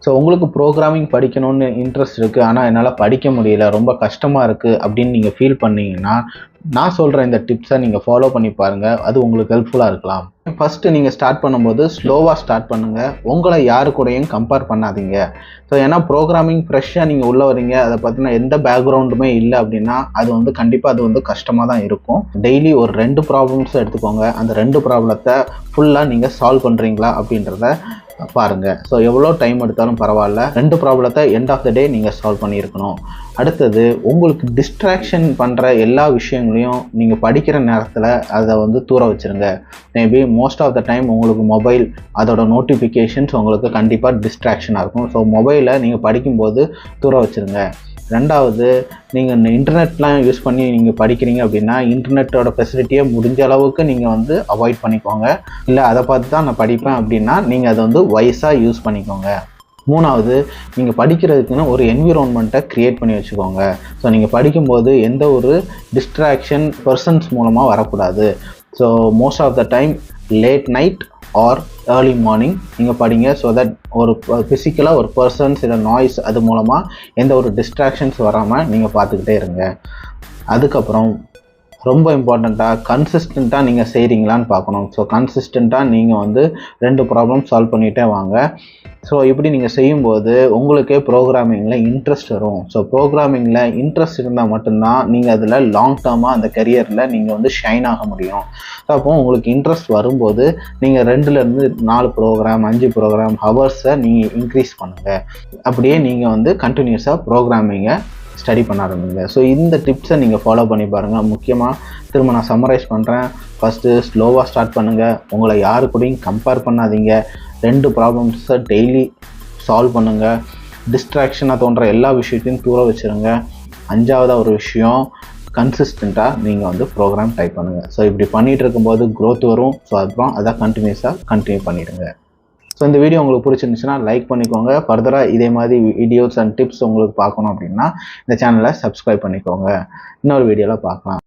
So உங்களுக்கு programming படிக்கணும்னு interest இருக்குது, ஆனால் என்னால் படிக்க முடியல, ரொம்ப கஷ்டமாக இருக்குது அப்படின்னு நீங்கள் ஃபீல் பண்ணிங்கன்னா நான் சொல்கிற இந்த டிப்ஸை நீங்கள் ஃபாலோ பண்ணி பாருங்கள். அது உங்களுக்கு ஹெல்ப்ஃபுல்லாக இருக்கலாம். ஃபஸ்ட்டு நீங்கள் ஸ்டார்ட் பண்ணும்போது ஸ்லோவாக ஸ்டார்ட் பண்ணுங்கள். உங்களை யாரு கூடயும் கம்பேர் பண்ணாதீங்க. ஸோ ஏன்னா ப்ரோக்ராமிங் ஃப்ரெஷ்ஷாக நீங்கள் உள்ளே வரீங்க, அதை பற்றின எந்த பேக்ரவுண்டுமே இல்லை அப்படின்னா கண்டிப்பாக அது கஷ்டமாக தான் இருக்கும். டெய்லி ஒரு 2 ப்ராப்ளம்ஸை எடுத்துக்கோங்க. அந்த 2 ப்ராப்ளத்தை ஃபுல்லாக நீங்கள் சால்வ் பண்ணுறீங்களா அப்படின்றத பாருங்கள். ஸோ எவ்வளோ டைம் எடுத்தாலும் பரவாயில்ல, 2 ப்ராப்ளத்தை எண்ட் ஆஃப் த டே நீங்கள் சால்வ் பண்ணியிருக்கணும். அடுத்தது, உங்களுக்கு டிஸ்ட்ராக்ஷன் பண்ணுற எல்லா விஷயங்களையும் நீங்கள் படிக்கிற நேரத்தில் அதை தூர வச்சுருங்க. Maybe most of the time உங்களுக்கு மொபைல் அதோட நோட்டிஃபிகேஷன்ஸ் உங்களுக்கு கண்டிப்பாக டிஸ்ட்ராக்ஷனாக இருக்கும். ஸோ மொபைலை நீங்கள் படிக்கும்போது தூர வச்சுருங்க. 2வது, நீங்கள் இந்த இன்டர்நெட்லாம் யூஸ் பண்ணி நீங்கள் படிக்கிறீங்க அப்படின்னா இன்டர்நெட்டோட ஃபெசிலிட்டியை முடிஞ்ச அளவுக்கு நீங்கள் அவாய்ட் பண்ணிக்கோங்க. இல்லை அதை பார்த்து தான் நான் படிப்பேன் அப்படின்னா நீங்கள் அதை வைஸாக யூஸ் பண்ணிக்கோங்க. 3வது, நீங்கள் படிக்கிறதுக்குன்னு ஒரு என்விரான்மெண்ட்டை க்ரியேட் பண்ணி வச்சுக்கோங்க. ஸோ நீங்கள் படிக்கும்போது எந்த ஒரு டிஸ்ட்ராக்ஷன் பர்சன்ஸ் மூலமாக வரக்கூடாது. So most of the time late night or early morning நீங்கள் படிங்க. ஸோ தட் ஒரு ஃபிசிக்கலாக ஒரு பர்சன்ஸ் இல்லை நாய்ஸ் அது மூலமாக எந்த ஒரு டிஸ்ட்ராக்ஷன்ஸ் வராமல் நீங்கள் பார்த்துக்கிட்டே இருங்க. அதுக்கப்புறம் ரொம்ப இம்பார்ட்டண்ட்டாக கன்சிஸ்டண்ட்டாக நீங்கள் செய்கிறீங்களான்னு பார்க்கணும். ஸோ கன்சிஸ்டண்ட்டாக நீங்கள் 2 ப்ராப்ளம் சால்வ் பண்ணிகிட்டே வாங்க. ஸோ இப்படி நீங்கள் செய்யும்போது உங்களுக்கே ப்ரோக்ராமிங்கில் இன்ட்ரெஸ்ட் வரும். ஸோ ப்ரோக்ராமிங்கில் இன்ட்ரெஸ்ட் இருந்தால் மட்டும்தான் நீங்கள் அதில் லாங் டேர்மாக அந்த கரியரில் நீங்கள் ஷைன் ஆக முடியும். ஸோ அப்போது உங்களுக்கு இன்ட்ரெஸ்ட் வரும்போது நீங்கள் 2லேருந்து 4 ப்ரோக்ராம் 5 ப்ரோக்ராம் ஹவர்ஸை நீங்கள் இன்க்ரீஸ் பண்ணுங்கள். அப்படியே நீங்கள் கண்டினியூஸாக ப்ரோக்ராமிங்கை ஸ்டடி பண்ண ஆரம்பிங்க. ஸோ இந்த டிப்ஸை நீங்கள் ஃபாலோ பண்ணி பாருங்கள். முக்கியமாக திரும்ப நான் சம்மரைஸ் பண்ணுறேன். ஃபஸ்ட்டு ஸ்லோவாக ஸ்டார்ட் பண்ணுங்கள். உங்களை யாரு கூடயும் கம்பேர் பண்ணாதீங்க. 2 ப்ராப்ளம்ஸை டெய்லி சால்வ் பண்ணுங்கள். டிஸ்ட்ராக்ஷனாக தோன்ற எல்லா விஷயத்தையும் தூர வச்சுருங்க. 5வது ஒரு விஷயம், கன்சிஸ்டண்ட்டாக நீங்கள் ப்ரோக்ராம் டைப் பண்ணுங்கள். ஸோ இப்படி பண்ணிகிட்டு இருக்கும்போது க்ரோத் வரும். ஸோ அப்புறம் அதை கண்டினியூ பண்ணிவிடுங்க. ஸோ இந்த வீடியோ உங்களுக்கு பிடிச்சிருந்துச்சுன்னா லைக் பண்ணிக்கோங்க. ஃபர்தராக இதே மாதிரி வீடியோஸ் அண்ட் டிப்ஸ் உங்களுக்கு பார்க்கணும் அப்படின்னா இந்த சேனலை சப்ஸ்கிரைப் பண்ணிக்கோங்க. இன்னொரு வீடியோவில் பார்க்கலாம்.